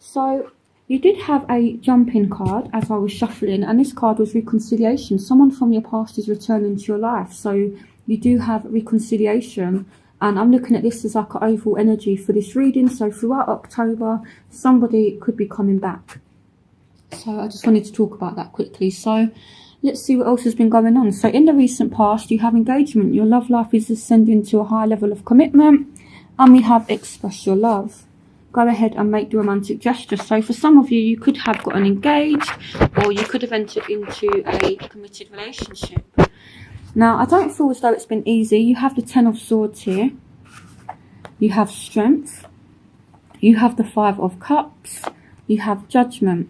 So you did have a jump-in card as I was shuffling, and this card was reconciliation. Someone from your past is returning to your life. So you do have reconciliation, and I'm looking at this as like an overall energy for this reading. So throughout October, somebody could be coming back. So I just wanted to talk about that quickly. So let's see what else has been going on. So in the recent past, you have engagement. Your love life is ascending to a high level of commitment. And we have express your love. Go ahead and make the romantic gesture. So for some of you, you could have gotten engaged, or you could have entered into a committed relationship. Now, I don't feel as though it's been easy. You have the Ten of Swords here. You have strength. You have the Five of Cups. You have judgment.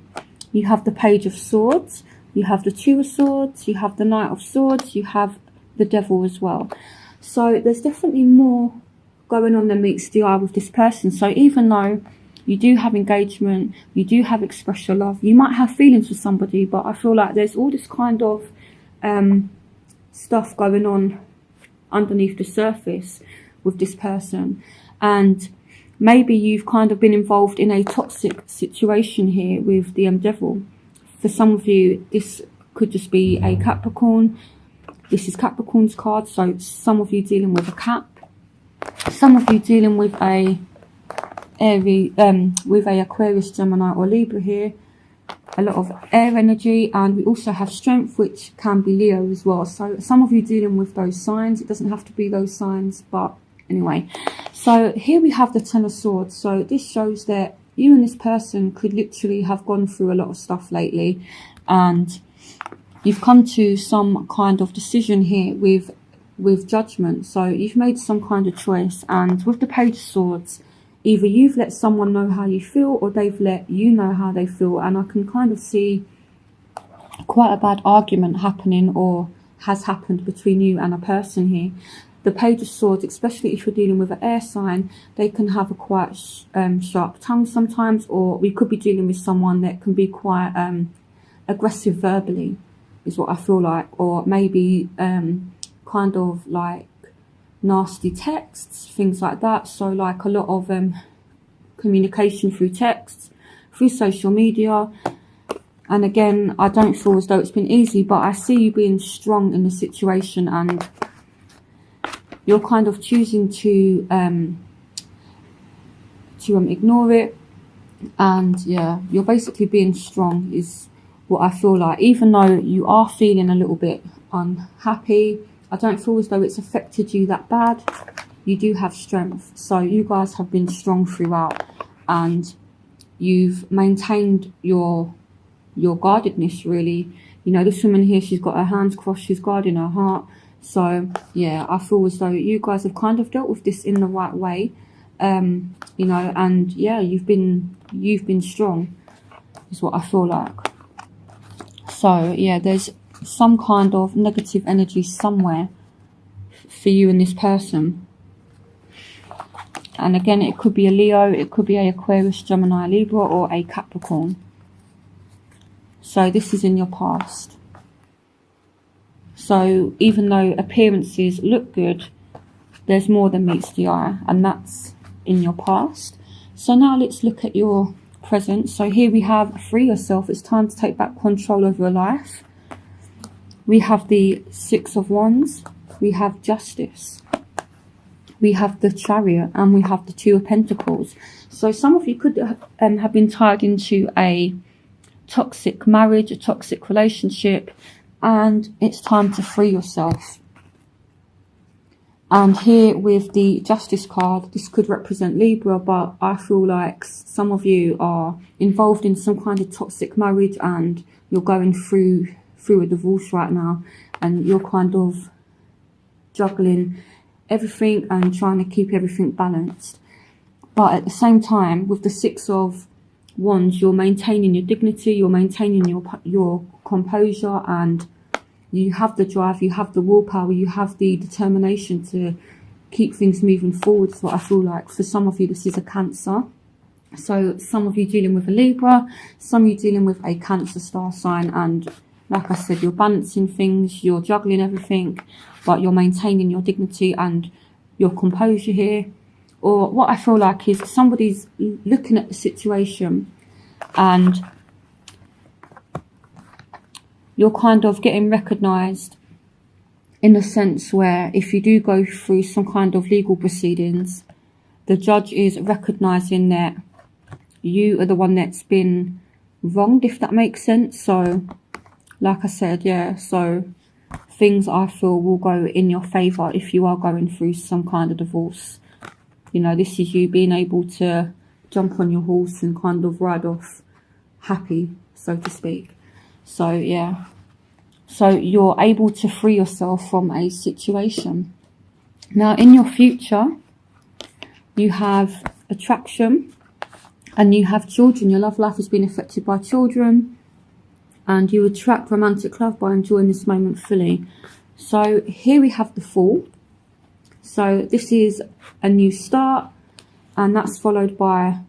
You have the Page of Swords. You have the Two of Swords. You have the Knight of Swords. You have the Devil as well. So there's definitely more going on than meets the eye with this person. So even though you do have engagement, you do have express your love, you might have feelings for somebody, but I feel like there's all this kind of stuff going on underneath the surface with this person. And maybe you've kind of been involved in a toxic situation here with the Devil. For some of you, this could just be a Capricorn. This is Capricorn's card, so some of you dealing with a Cap. Some of you dealing with a Aquarius, Gemini or Libra here. A lot of air energy, and we also have strength, which can be Leo as well. So some of you dealing with those signs. It doesn't have to be those signs, but anyway. So here we have the Ten of Swords. So this shows that you and this person could literally have gone through a lot of stuff lately, and you've come to some kind of decision here with judgment. So you've made some kind of choice, and with the Page of Swords, either you've let someone know how you feel, or they've let you know how they feel. And I can kind of see quite a bad argument happening, or has happened, between you and a person here. The Page of Swords, especially if you're dealing with an air sign, they can have a quite sharp tongue sometimes, or we could be dealing with someone that can be quite aggressive verbally, is what I feel like. Or maybe kind of like nasty texts, things like that. So like a lot of communication through texts, through social media. And again, I don't feel as though it's been easy, but I see you being strong in the situation, and you're kind of choosing to ignore it. And yeah, you're basically being strong is what I feel like. Even though you are feeling a little bit unhappy, I don't feel as though it's affected you that bad. You do have strength. So you guys have been strong throughout, and you've maintained your guardedness, really. You know, this woman here, she's got her hands crossed, she's guarding her heart. So yeah, I feel as though you guys have kind of dealt with this in the right way. You know, and yeah, you've been strong, is what I feel like. So yeah, there's some kind of negative energy somewhere for you and this person. And again, it could be a Leo, it could be a Aquarius, Gemini, Libra, or a Capricorn. So this is in your past. So even though appearances look good, there's more than meets the eye, and that's in your past. So now let's look at your present. So here we have free yourself. It's time to take back control of your life. We have the Six of Wands. We have Justice. We have the Chariot, and we have the Two of Pentacles. So some of you could have been tied into a toxic marriage, a toxic relationship, and it's time to free yourself. And here with the Justice card, this could represent Libra, but I feel like some of you are involved in some kind of toxic marriage, and you're going through a divorce right now, and you're kind of juggling everything and trying to keep everything balanced. But at the same time, with the Six of Wands, you're maintaining your dignity, you're maintaining your composure, and you have the drive, you have the willpower, you have the determination to keep things moving forward. So I feel like for some of you, this is a Cancer. So some of you dealing with a Libra, some of you dealing with a Cancer star sign, and like I said, you're balancing things, you're juggling everything, but you're maintaining your dignity and your composure here. Or what I feel like is somebody's looking at the situation and you're kind of getting recognised in the sense where if you do go through some kind of legal proceedings, the judge is recognising that you are the one that's been wronged, if that makes sense. So, like I said, yeah, so things I feel will go in your favour if you are going through some kind of divorce. You know, this is you being able to jump on your horse and kind of ride off happy, so to speak. So, yeah. So you're able to free yourself from a situation. Now, in your future, you have attraction and you have children. Your love life has been affected by children, and you attract romantic love by enjoying this moment fully. So here we have the Fool. So this is a new start, and that's followed by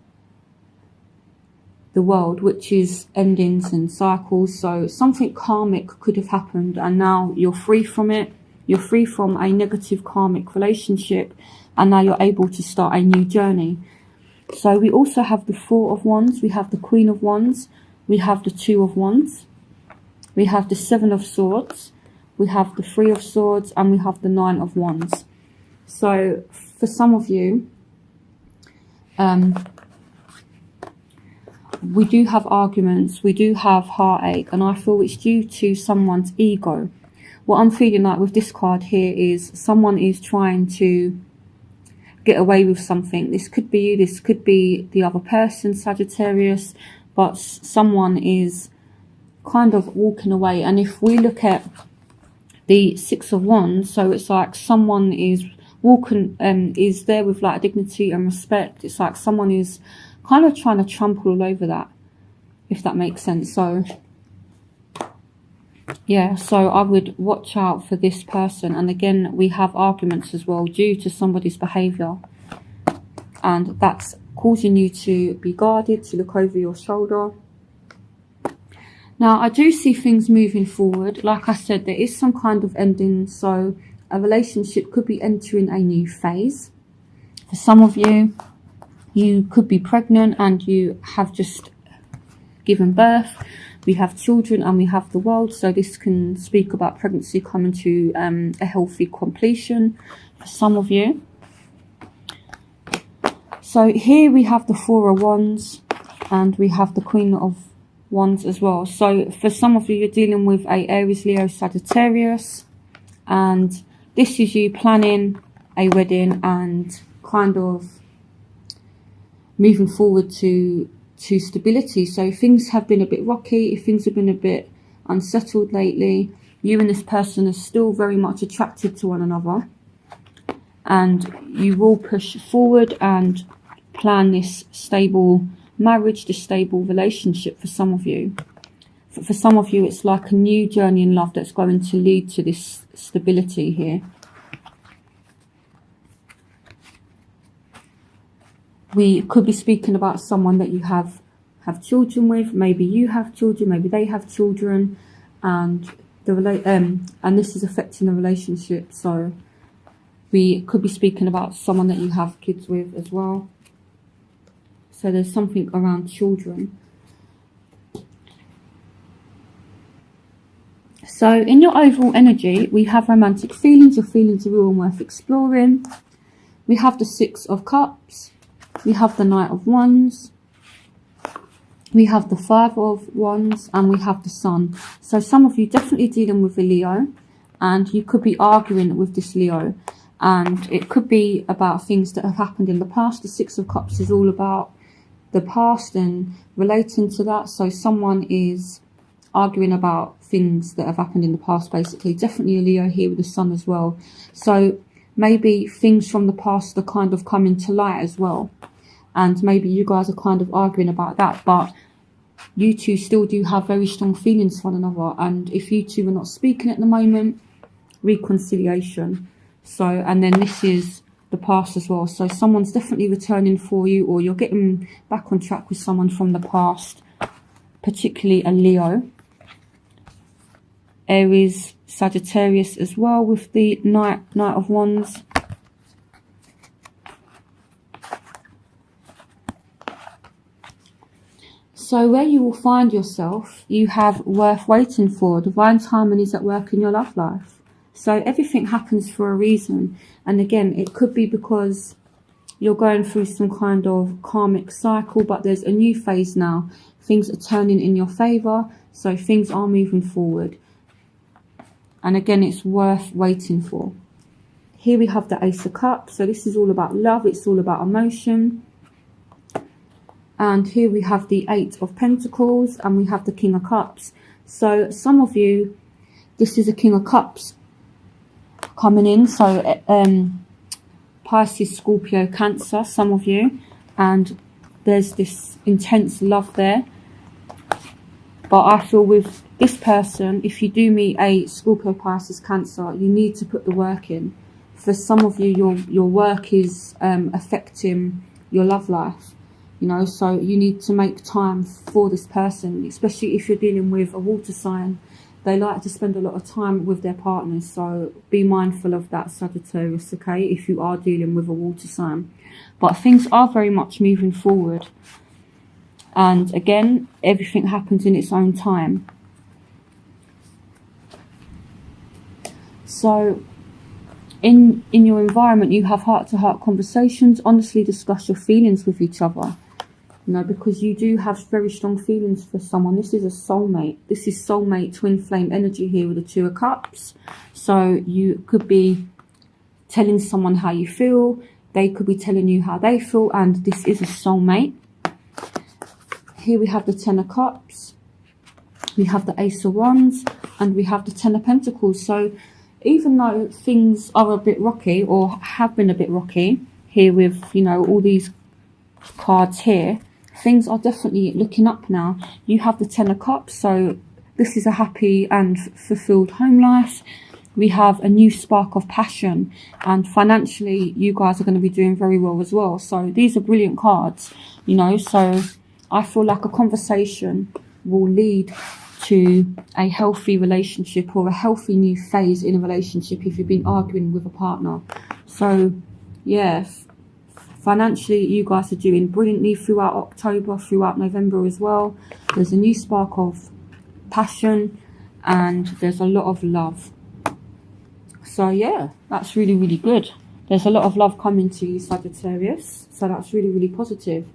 the World, which is endings and cycles. So something karmic could have happened, and now you're free from it. You're free from a negative karmic relationship, and now you're able to start a new journey. So we also have the Four of Wands, we have the Queen of Wands, we have the Two of Wands, we have the Seven of Swords, we have the Three of Swords, and we have the Nine of Wands. So for some of you, we do have arguments, we do have heartache, and I feel it's due to someone's ego. What I'm feeling like with this card here is someone is trying to get away with something. This could be you, this could be the other person, Sagittarius, but someone is kind of walking away. And if we look at the Six of Wands, so it's like someone is walking, is there with like dignity and respect. It's like someone is kind of trying to trample all over that, if that makes sense. So yeah, so I would watch out for this person. And again, we have arguments as well due to somebody's behaviour, and that's causing you to be guarded, to look over your shoulder. Now, I do see things moving forward. Like I said, there is some kind of ending, so a relationship could be entering a new phase. For some of you, you could be pregnant and you have just given birth. We have children and we have the World, so this can speak about pregnancy coming to a healthy completion for some of you. So here we have the Four of Wands and we have the Queen of Wands as well. So for some of you, you're dealing with a Aries, Leo, Sagittarius, and this is you planning a wedding and kind of moving forward to stability. So things have been a bit rocky, if things have been a bit unsettled lately, you and this person are still very much attracted to one another, and you will push forward and plan this stable marriage, this stable relationship for some of you. For some of you, it's like a new journey in love that's going to lead to this stability here. We could be speaking about someone that you have children with. Maybe you have children, maybe they have children, and and this is affecting the relationship. So we could be speaking about someone that you have kids with as well. So there's something around children. So in your overall energy, we have romantic feelings. Your feelings are real and worth exploring. We have the Six of Cups. We have the Knight of Wands. We have the Five of Wands, and we have the Sun. So some of you definitely dealing with a Leo, and you could be arguing with this Leo, and it could be about things that have happened in the past. The Six of Cups is all about the past and relating to that. So someone is arguing about things that have happened in the past, basically. Definitely a Leo here with the Sun as well. So maybe things from the past are kind of coming to light as well, and maybe you guys are kind of arguing about that, but you two still do have very strong feelings for one another. And if you two are not speaking at the moment, reconciliation. So, and then this is the past as well. So someone's definitely returning for you, or you're getting back on track with someone from the past, particularly a Leo. Aries, Sagittarius as well with the Knight of Wands. So where you will find yourself, you have worth waiting for. Divine timing is at work in your love life. So everything happens for a reason. And again, it could be because you're going through some kind of karmic cycle, but there's a new phase now. Things are turning in your favour, so things are moving forward. And again, it's worth waiting for. Here we have the Ace of Cups. So this is all about love. It's all about emotion. And here we have the Eight of Pentacles, and we have the King of Cups. So some of you, this is a King of Cups coming in. So Pisces, Scorpio, Cancer, some of you. And there's this intense love there. But I feel with this person, if you do meet a Scorpio, Pisces, Cancer, you need to put the work in. For some of you, your work is affecting your love life. You know, so you need to make time for this person, especially if you're dealing with a water sign. They like to spend a lot of time with their partners, so be mindful of that, Sagittarius, okay, if you are dealing with a water sign. But things are very much moving forward. And again, everything happens in its own time. So in your environment, you have heart-to-heart conversations. Honestly discuss your feelings with each other. You know, because you do have very strong feelings for someone. This is a soulmate. This is soulmate twin flame energy here with the Two of Cups. So you could be telling someone how you feel. They could be telling you how they feel. And this is a soulmate. Here we have the Ten of Cups. We have the Ace of Wands. And we have the Ten of Pentacles. So even though things are a bit rocky, or have been a bit rocky, here with, you know, all these cards here, things are definitely looking up now. You have the Ten of Cups, so this is a happy and fulfilled home life. We have a new spark of passion, and financially you guys are going to be doing very well as well. So these are brilliant cards, you know. So I feel like a conversation will lead to a healthy relationship, or a healthy new phase in a relationship if you've been arguing with a partner. So yeah, financially you guys are doing brilliantly throughout October, throughout November as well. There's a new spark of passion, and there's a lot of love. So yeah, that's really, really good. There's a lot of love coming to you, Sagittarius. So that's really, really positive.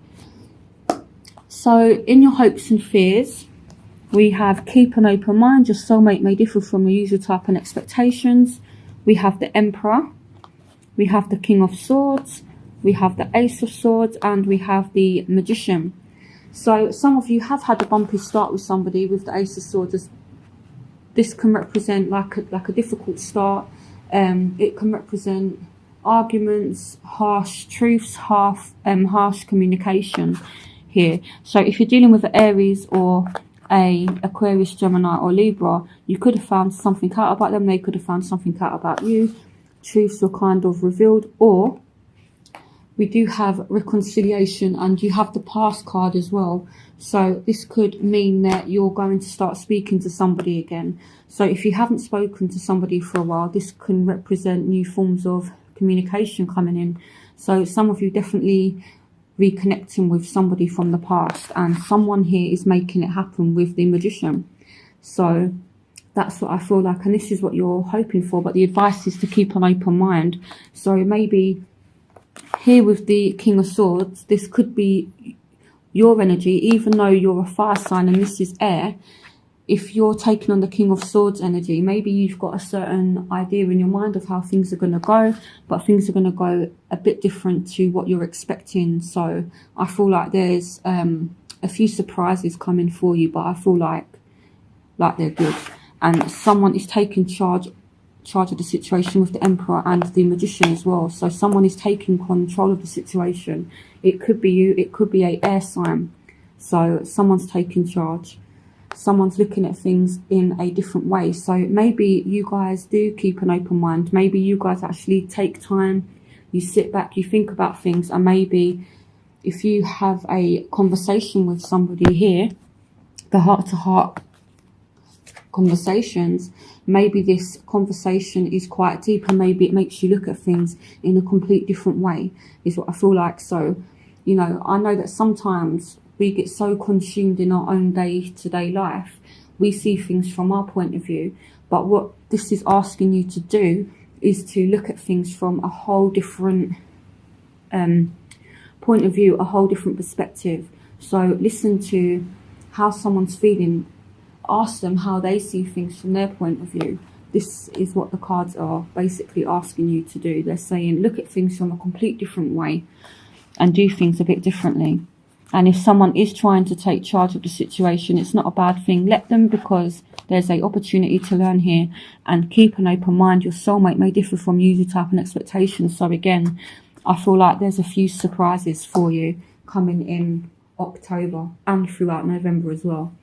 So in your hopes and fears, we have keep an open mind. Your soulmate may differ from your usual type and expectations. We have the Emperor. We have the King of Swords. We have the Ace of Swords. And we have the Magician. So some of you have had a bumpy start with somebody with the Ace of Swords. This can represent like a difficult start. It can represent arguments, harsh truths, harsh communication here. So if you're dealing with an Aries or a Aquarius, Gemini or Libra, you could have found something out about them. They could have found something out about you. Truths were kind of revealed. Or we do have reconciliation, and you have the past card as well. So this could mean that you're going to start speaking to somebody again. So if you haven't spoken to somebody for a while, this can represent new forms of communication coming in. So some of you definitely reconnecting with somebody from the past, and someone here is making it happen with the Magician. So that's what I feel like, and this is what you're hoping for. But the advice is to keep an open mind. So maybe here with the King of Swords, this could be your energy, even though you're a fire sign and this is air. If you're taking on the King of Swords energy, maybe you've got a certain idea in your mind of how things are going to go, but things are going to go a bit different to what you're expecting. So I feel like there's a few surprises coming for you, but I feel like they're good. And someone is taking charge of the situation with the Emperor and the Magician as well. So someone is taking control of the situation. It could be you, it could be an air sign. So someone's taking charge. Someone's looking at things in a different way. So maybe you guys do keep an open mind. Maybe you guys actually take time, you sit back, you think about things, and maybe if you have a conversation with somebody here, the heart-to-heart conversations, maybe this conversation is quite deep, and maybe it makes you look at things in a complete different way, is what I feel like. So, you know, I know that sometimes we get so consumed in our own day-to-day life, we see things from our point of view. But what this is asking you to do is to look at things from a whole different point of view, a whole different perspective. So listen to how someone's feeling. Ask them how they see things from their point of view. This is what the cards are basically asking you to do. They're saying look at things from a complete different way and do things a bit differently. And if someone is trying to take charge of the situation, it's not a bad thing. Let them, because there's an opportunity to learn here. And keep an open mind. Your soulmate may differ from you, your type and expectations. So again, I feel like there's a few surprises for you coming in October and throughout November as well.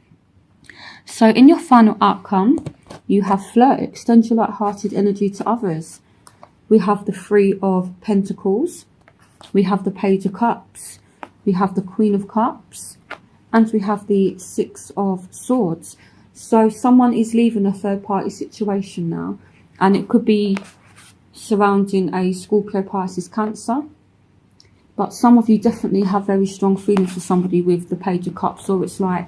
So in your final outcome, you have flirt. Extend your light-hearted energy to others. We have the Three of Pentacles. We have the Page of Cups. We have the Queen of Cups. And we have the Six of Swords. So someone is leaving a third-party situation now. And it could be surrounding a Scorpio, Pisces, Cancer. But some of you definitely have very strong feelings for somebody with the Page of Cups. Or it's like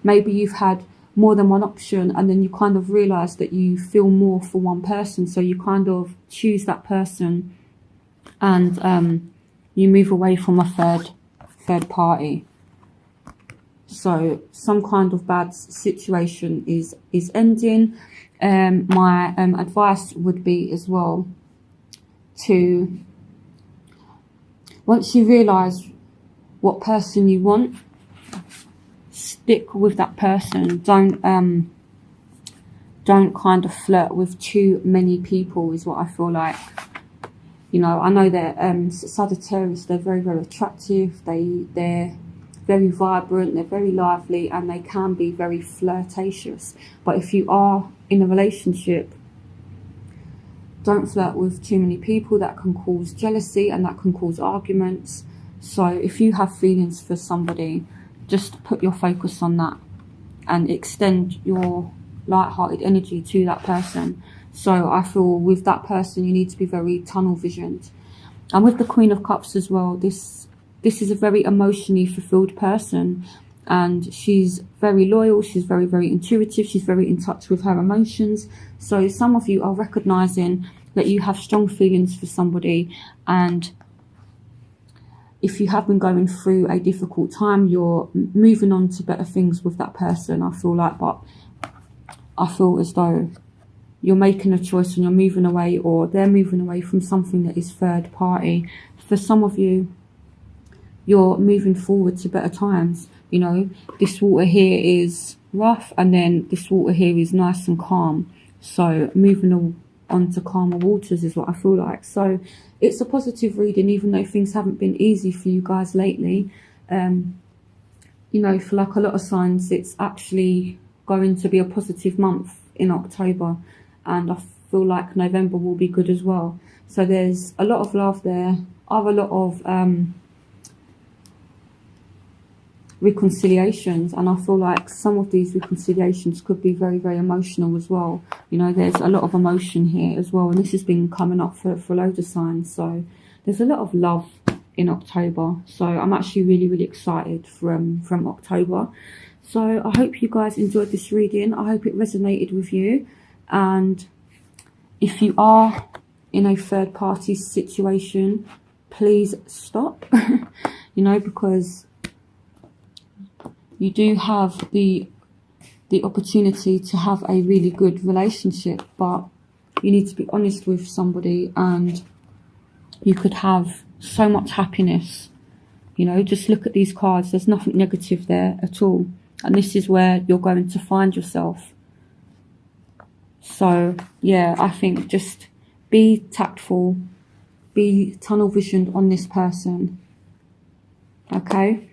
maybe you've had more than one option and then you kind of realise that you feel more for one person. So you kind of choose that person and you move away from a third party. So some kind of bad situation is ending. My advice would be as well to, once you realise what person you want, stick with that person. Don't kind of flirt with too many people is what I feel like. You know, I know that Sagittarius, they're very, very attractive. They're very vibrant, they're very lively, and they can be very flirtatious. But if you are in a relationship, don't flirt with too many people. That can cause jealousy and that can cause arguments. So if you have feelings for somebody, just put your focus on that and extend your light-hearted energy to that person. So I feel with that person, you need to be very tunnel visioned. And with the Queen of Cups as well, this is a very emotionally fulfilled person. And she's very loyal, she's very, very intuitive, she's very in touch with her emotions. So some of you are recognising that you have strong feelings for somebody, and if you have been going through a difficult time, you're moving on to better things with that person, I feel like. But I feel as though you're making a choice and you're moving away, or they're moving away from something that is third party. For some of you, you're moving forward to better times. You know, this water here is rough and then this water here is nice and calm. So moving on to calmer waters is what I feel like. So it's a positive reading, even though things haven't been easy for you guys lately. You know, for like a lot of signs, it's actually going to be a positive month in October. And I feel like November will be good as well. So there's a lot of love there. I have a lot of reconciliations, and I feel like some of these reconciliations could be very, very emotional as well. You know, there's a lot of emotion here as well, and this has been coming up for loads of signs. So there's a lot of love in October. So I'm actually really, really excited from October. So I hope you guys enjoyed this reading. I hope it resonated with you. And if you are in a third party situation, please stop. You know, because you do have the opportunity to have a really good relationship, but you need to be honest with somebody, and you could have so much happiness. You know, just look at these cards. There's nothing negative there at all. And this is where you're going to find yourself. So, yeah, I think just be tactful, be tunnel visioned on this person. Okay?